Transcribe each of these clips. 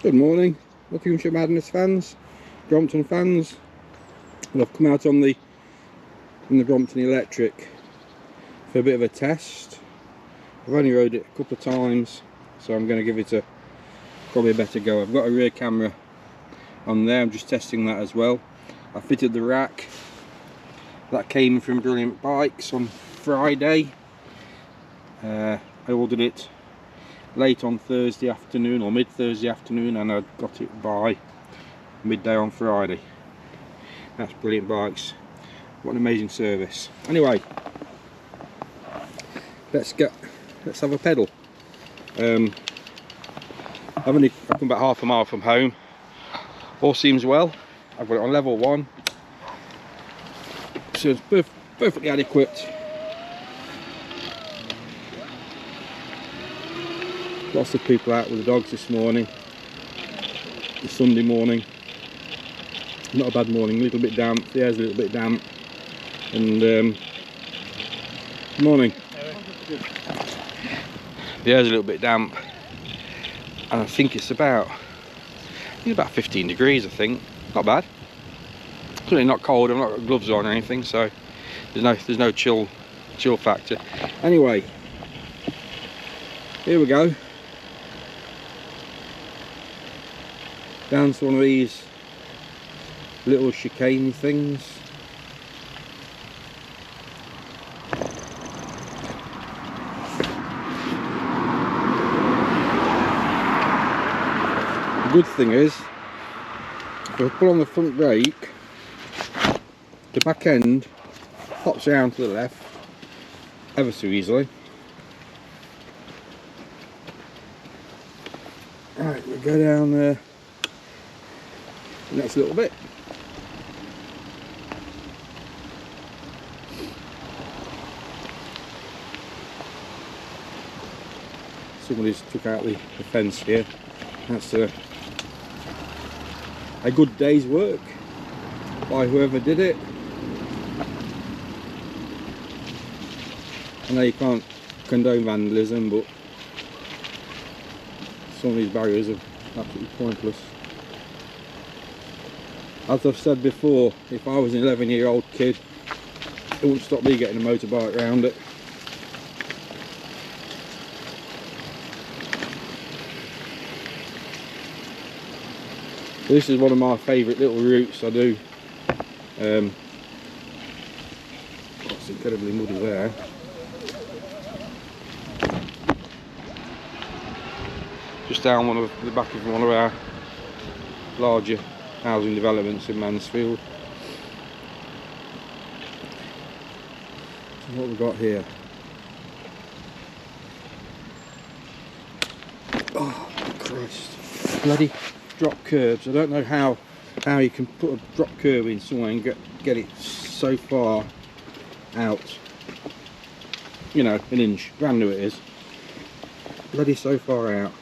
Good morning, Buckinghamshire Madness fans, Brompton fans. Well, I've come out on the Brompton electric for a bit of a test. I've only rode it a couple of times, so I'm going to give it probably a better go. I've got a rear camera on there, I'm just testing that as well. I fitted the rack that came from Brilliant Bikes on Friday. I ordered it late on Thursday afternoon or mid Thursday afternoon, and I got it by midday on Friday. That's Brilliant Bikes. What an amazing service. Anyway, let's have a pedal. I've come about half a mile from home. All seems well. I've got it on level 1, so it's perfectly adequate. Lots of people out with the dogs this morning. It's Sunday morning. Not a bad morning, a little bit damp, the air's a little bit damp. And morning. The air's a little bit damp. And I think it's about 15 degrees, I think. Not bad. It's really not cold, I've not got gloves on or anything, so there's no chill factor. Anyway, here we go. Down to one of these little chicane things. The good thing is, if I pull on the front brake, the back end pops around to the left ever so easily. Right, we'll go down there the next little bit. Somebody's took out the fence here. That's a good day's work by whoever did it. I know you can't condone vandalism, but some of these barriers are absolutely pointless. As I've said before, if I was an 11-year-old kid, it wouldn't stop me getting a motorbike round it. This is one of my favourite little routes I do. It's incredibly muddy there. Just down the back of one of our larger housing developments in Mansfield. So what we've got here. Oh Christ! Bloody drop curbs. I don't know how you can put a drop curb in somewhere and get it so far out. You know, an inch. Brand new it is. Bloody so far out.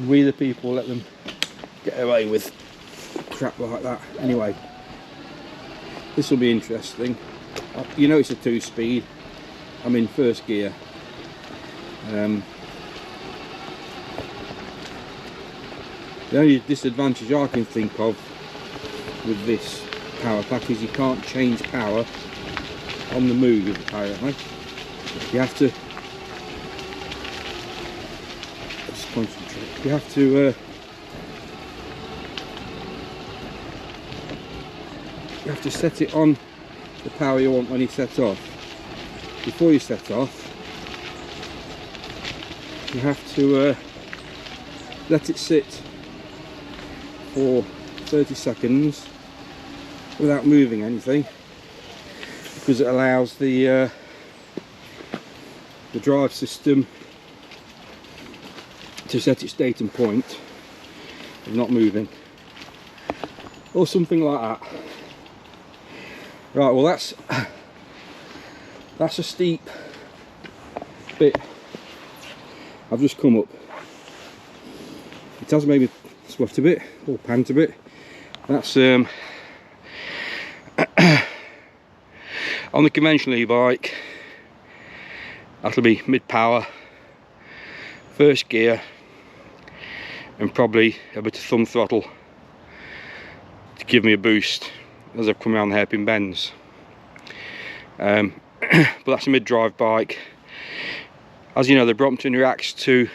We the people let them get away with crap like that. Anyway, this will be interesting. You know, it's a 2-speed. I'm in first gear. The only disadvantage I can think of with this power pack is you can't change power on the move, apparently. You have to concentrate. You have to set it on the power you want when you set off. Before you set off, you have to let it sit for 30 seconds without moving anything, because it allows the drive system to set its date and point of not moving, or something like that. Right, well that's a steep bit I've just come up. It has made me sweat a bit or pant a bit. That's on the conventional e-bike. That'll be mid power, first gear, and probably a bit of thumb throttle to give me a boost as I've come around the hairpin bends. But that's a mid-drive bike. As you know, the Brompton reacts to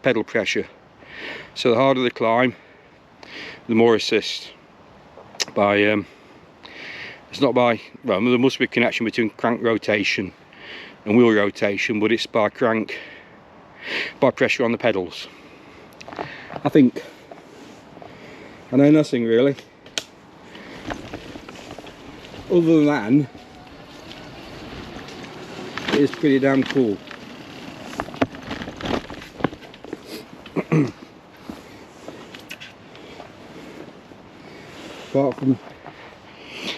pedal pressure, so the harder the climb, the more assist. It's not by, well, there must be a connection between crank rotation and wheel rotation, but it's by pressure on the pedals. I think I know nothing really, other than it is pretty damn cool.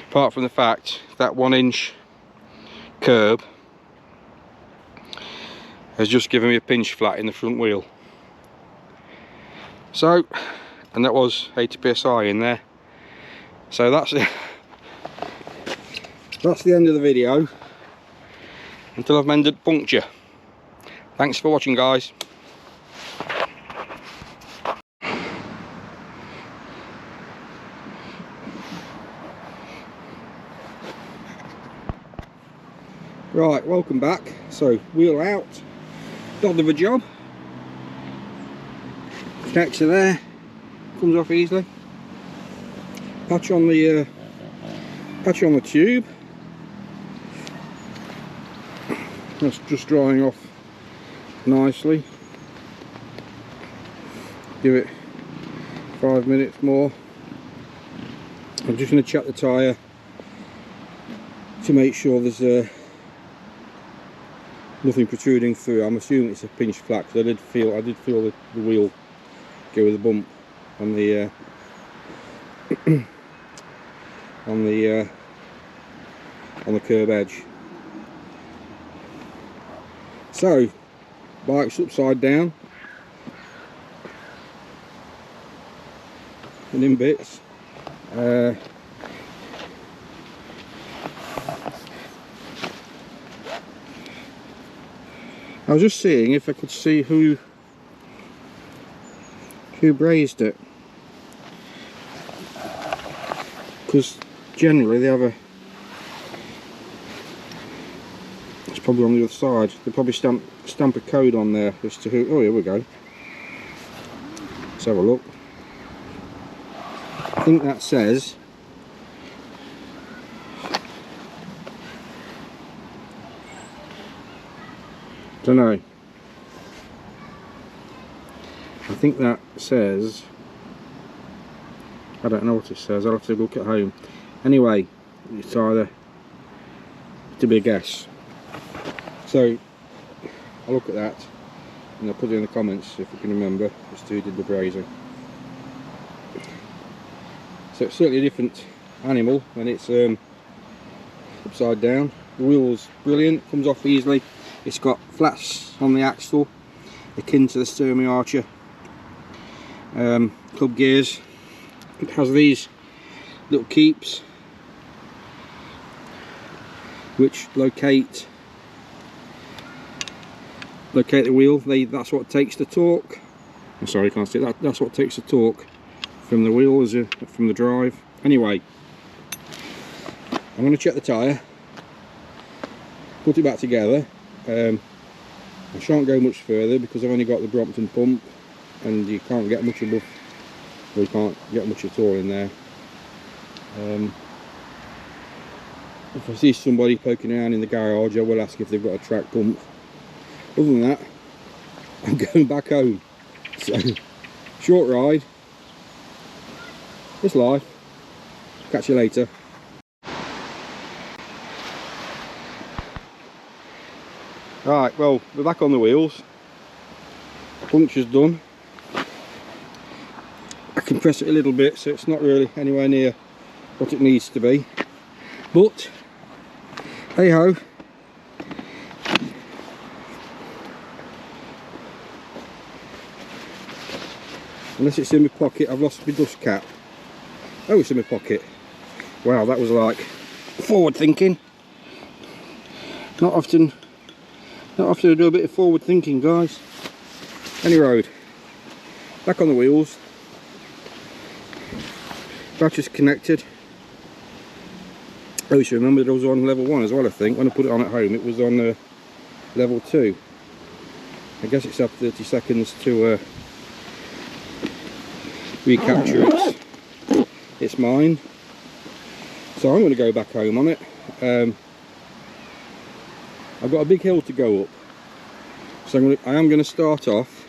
Apart from the fact that 1 inch curb has just given me a pinch flat in the front wheel. So, and that was 80 psi in there. So that's it. That's the end of the video until I've mended puncture. Thanks for watching, guys. Right, welcome back. So, wheel out, dod of a job. Connector there, comes off easily. Patch on the tube. That's just drying off nicely. Give it 5 minutes more. I'm just going to check the tyre to make sure there's nothing protruding through. I'm assuming it's a pinch flat, because I did feel the wheel go with a bump on the on the curb edge. So, bike's upside down and in bits. I was just seeing if I could see who brazed it, because generally they have it's probably on the other side, they probably stamp a code on there as to who. Oh, here we go. Let's have a look. I think that says don't know. I think that says, I don't know what it says, I'll have to look at home. Anyway, it's either to be a guess. So I'll look at that and I'll put it in the comments if you can remember as to who did the brazing. So it's certainly a different animal when it's upside down. The wheel's brilliant, comes off easily. It's got flats on the axle akin to the Sturmey Archer club gears. It has these little keeps which locate the wheel. That's what takes the torque. I'm sorry, I can't see that. That's what takes the torque from the wheel, from the drive. Anyway, I'm going to check the tyre, put it back together. I shan't go much further because I've only got the Brompton pump, and you can't get much above, or you can't get much at all in there. If I see somebody poking around in the garage, I will ask if they've got a track pump. Other than that, I'm going back home. So, short ride. It's life. Catch you later. Right, well, we're back on the wheels. Puncture's done. I can press it a little bit, so it's not really anywhere near what it needs to be. But, hey ho. Unless it's in my pocket, I've lost my dust cap. Oh, it's in my pocket. Wow, that was like forward thinking. Not often I do a bit of forward thinking, guys. Any road. Back on the wheels. Battery's connected. Oh, you should remember that I was on level 1 as well, I think. When I put it on at home, it was on level 2. I guess it's had 30 seconds to recapture its mind. So I'm going to go back home on it. I've got a big hill to go up. So I am going to start off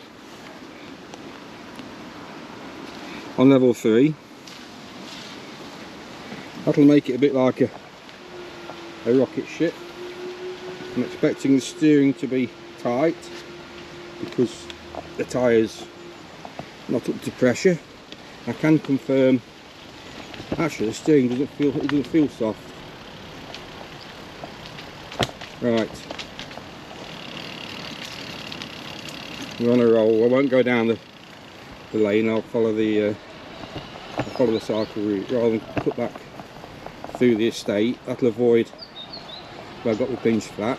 on level 3. That'll make it a bit like a rocket ship. I'm expecting the steering to be tight because the tyres not up to pressure. I can confirm actually the steering doesn't feel soft. Right, we're on a roll. I won't go down the lane. I'll follow the cycle route rather than cut back through the estate. That'll avoid where I've got the pinch flat.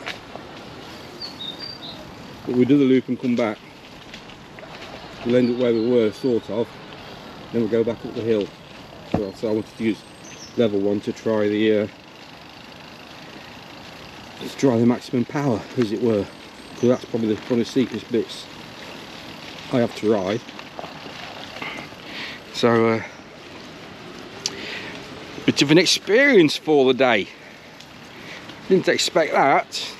But we do the loop and come back. We'll end up where we were, sort of. Then we'll go back up the hill. So I wanted to use level 1 to try the maximum power, as it were. So that's probably one of the steepest bits I have to ride. So bit of an experience for the day. Didn't expect that.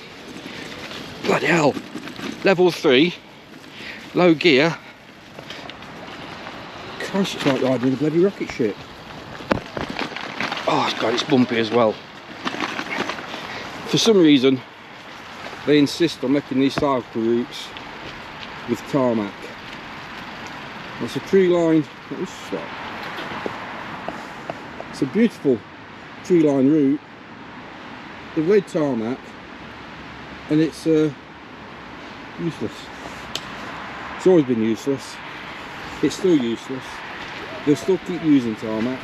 Bloody hell. Level 3, low gear. Christ, it's like riding a bloody rocket ship. Oh god, it's bumpy as well. For some reason they insist on making these cycle routes with tarmac. It's a tree line. It's a beautiful tree line route. They've laid tarmac and it's useless. It's always been useless. It's still useless. They'll still keep using tarmac.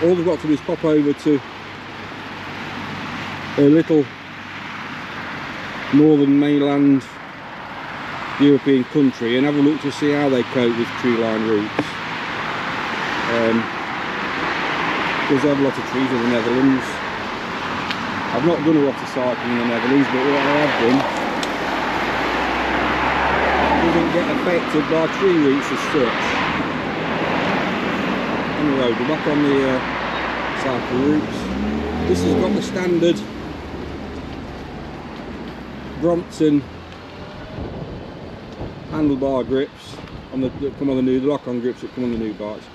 All they've got to do is pop over to a little northern mainland European country and have a look to see how they cope with tree line routes. Because they have a lot of trees in the Netherlands. I've not done a lot of cycling in the Netherlands, but what I have done doesn't get affected by tree routes as such. Anyway, we're back on the cycle routes. This has got the standard Brompton handlebar grips that come on the new, the lock-on grips that come on the new bikes.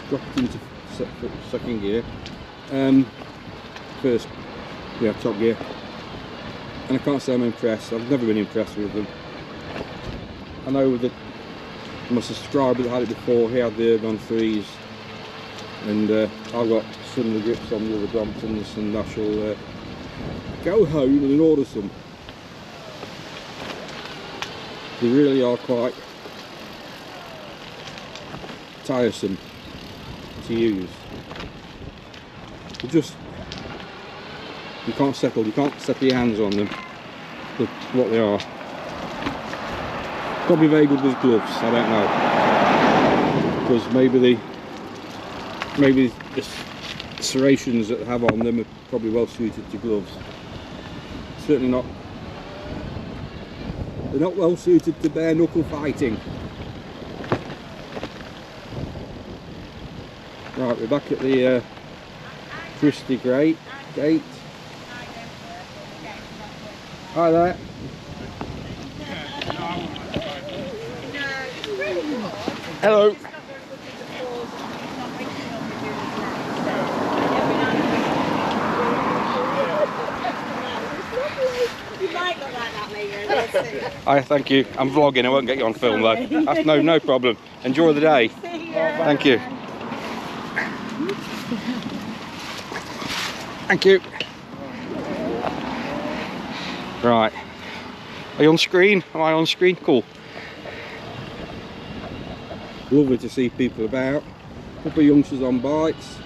Drop it into second gear. First, yeah, top gear. And I can't say I'm impressed. I've never been impressed with them. I know that my subscriber that had it before, he had the Ergon 3s. And I've got similar grips on the other Bromptons, and I shall go home and order some. They really are quite tiresome to use. You can't settle your hands on them. That's what they are. Probably very good with gloves, I don't know. Because maybe the serrations that they have on them are probably well suited to gloves. Certainly not. They're not well suited to bare knuckle fighting. Right, we're back at the Christie gate. Hi there. Hello. Hi, thank you. I'm vlogging, I won't get you on film though. That's no problem. Enjoy the day. Thank you. Thank you. Right. Are you on screen? Am I on screen? Cool. Lovely to see people about. A couple of youngsters on bikes.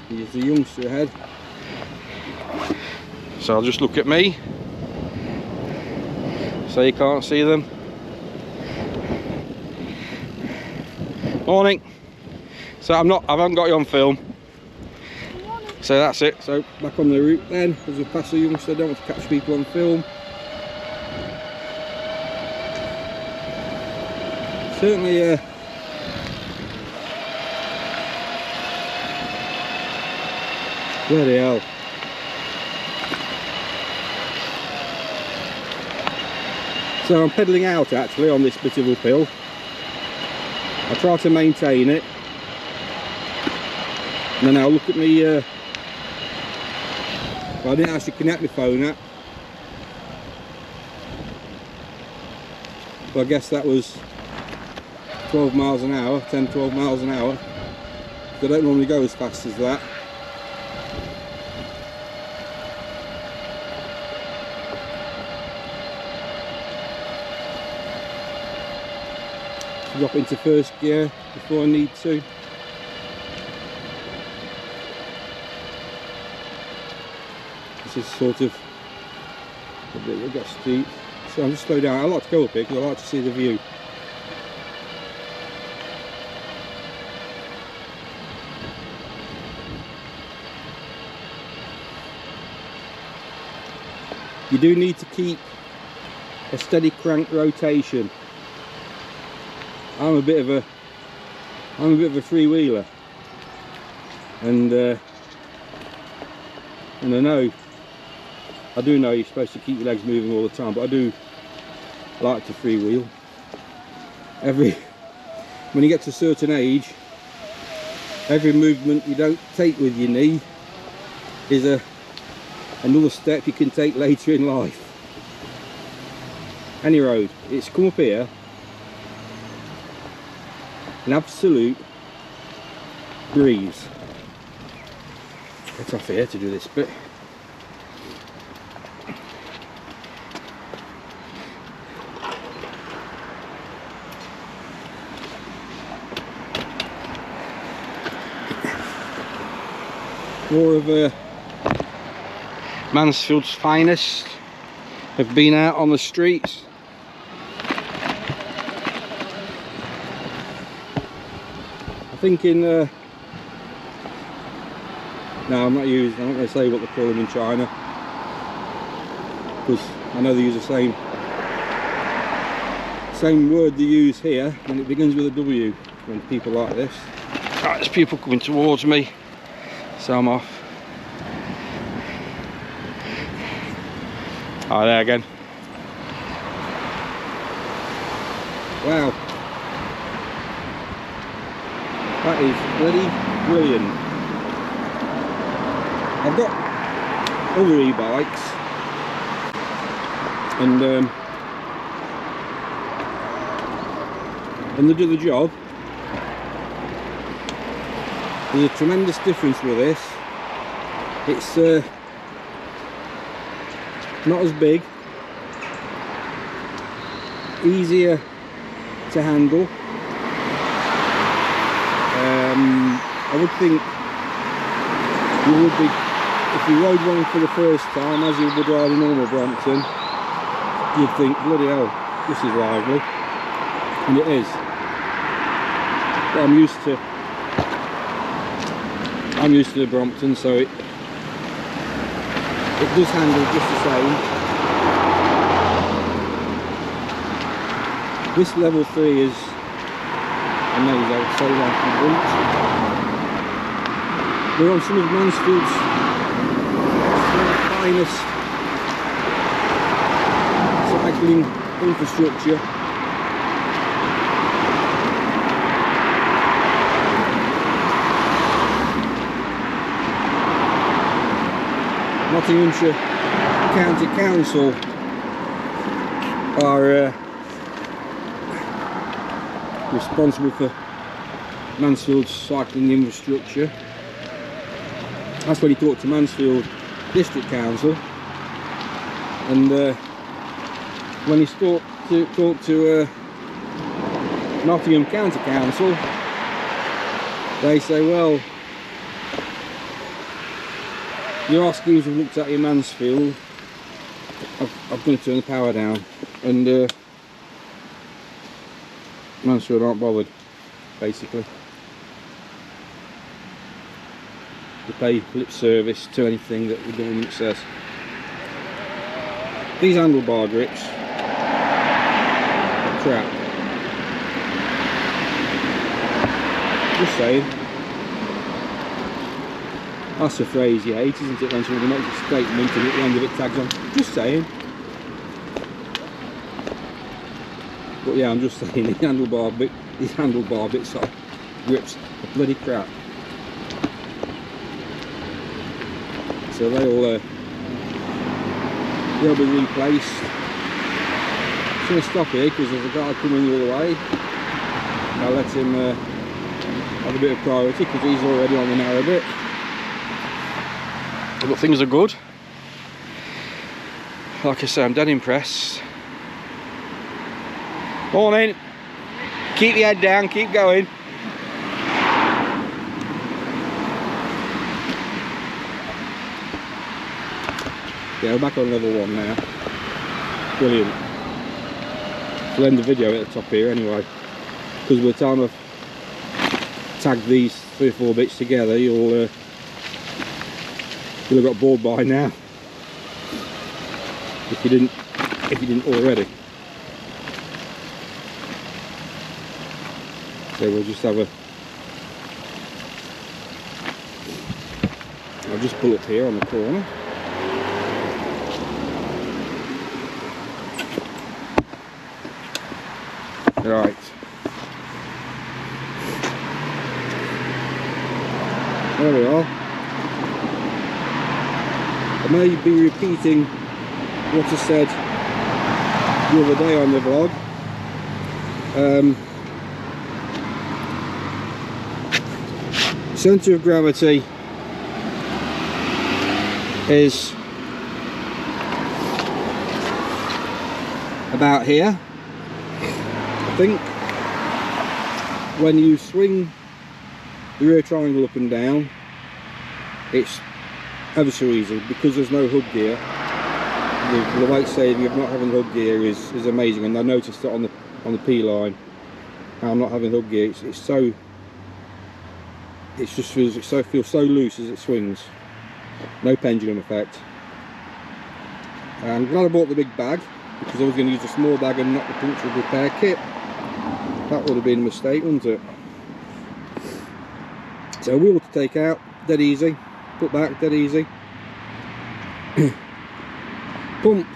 There's the youngster ahead. So I'll just look at me. so you can't see them. Morning. So I haven't got you on film. So that's it. So back on the route then, as a passer youngster, don't want to catch people on film. Certainly bloody hell. So I'm pedalling out actually on this bit of uphill. I try to maintain it, and then I'll look at me. Well, I didn't actually connect my phone up, but I guess that was 12 miles an hour, 10-12 miles an hour. I don't normally go as fast as that. Drop into first gear before I need to. This is sort of a bit steep, so I'm just slow down. I like to go up here because I like to see the view. You do need to keep a steady crank rotation. I'm a bit of a freewheeler, and I do know you're supposed to keep your legs moving all the time, but I do like to freewheel. When you get to a certain age, every movement you don't take with your knee is another step you can take later in life. Any road, it's come up here, an absolute breeze. Get off here to do this bit. More of Mansfield's finest have been out on the streets. I think in no, I'm not going to say what they call them in China, because I know they use the same word they use here, and it begins with a W when people like this. Right, there's people coming towards me, so I'm off. Oh, there again. Wow, that is bloody brilliant. I've got other e-bikes, and they do the job. There's a tremendous difference with this. It's not as big, easier to handle. I would think you would be, if you rode one for the first time, as you would ride a normal Brompton, you'd think, bloody hell, this is lively, and it is. But I'm used to the Brompton, so it does handle just the same. This level 3 is amazing, I would say that from once. We're on some of Mansfield's finest cycling infrastructure. Nottinghamshire County Council are responsible for Mansfield's cycling infrastructure. That's when you talk to Mansfield District Council, and when you talk to Nottingham County Council, they say, well, you're asking if you've looked at your Mansfield. I'm going to turn the power down. and Mansfield aren't bothered, basically. They pay lip service to anything that the government says. These handlebar grips are crap. Just saying. That's a phrase you hate, isn't it, when somebody makes a statement and at the end of it tags on. Just saying. But yeah, I'm just saying, these handlebar bits are grips are bloody crap. So they'll be replaced. I'm going to stop here because there's a guy coming the other way. I'll let him have a bit of priority because he's already on the narrow bit. But things are good. Like I say, I'm dead impressed. Morning. Keep your head down, keep going. Yeah, we're back on level 1 now. Brilliant. We'll end the video at the top here anyway, because by the time I've tagged these 3 or 4 bits together, you'll have got bored by now. If you didn't already. So we'll just have I'll just pull up here on the corner. Right. There we are. I may be repeating what I said the other day on the vlog. Centre of gravity is about here. I think when you swing the rear triangle up and down, it's ever so easy because there's no hub gear. The weight saving of not having hub gear is amazing, and I noticed it on the P line. I'm not having hub gear. It just feels so loose as it swings. No pendulum effect. I'm glad I bought the big bag because I was going to use a small bag and not the puncture repair kit. That would have been a mistake, wouldn't it? So wheel to take out, dead easy. Put back, dead easy. Pump.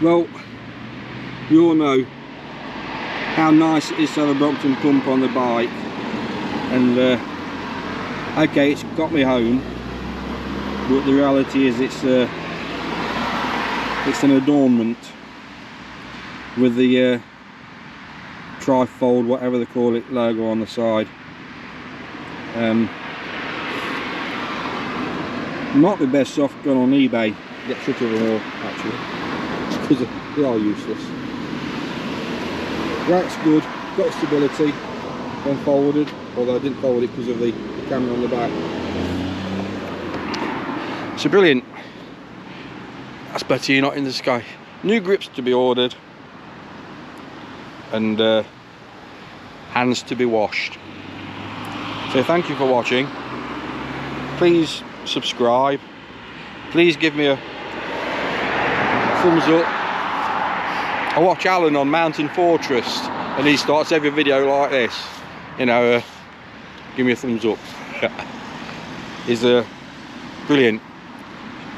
Well, you all know how nice it is to have a Brompton pump on the bike, and okay, it's got me home, but the reality is it's an adornment with the trifold, whatever they call it, logo on the side. Might be best off going on eBay, get rid of them all actually, because they are useless. Rack's good, got stability when folded, although I didn't fold it because of the camera on the back. So brilliant. That's better you're not in the sky. New grips to be ordered, and hands to be washed. So thank you for watching. Please subscribe. Please give me a thumbs up. I watch Alan on Mountain Fortress and he starts every video like this, you know, give me a thumbs up. He's brilliant.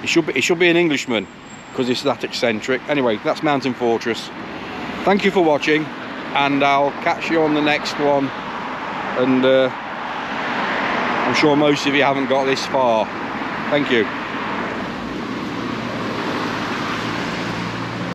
He should be an Englishman because he's that eccentric. Anyway, that's Mountain Fortress. Thank you for watching, and I'll catch you on the next one. And I'm sure most of you haven't got this far. Thank you.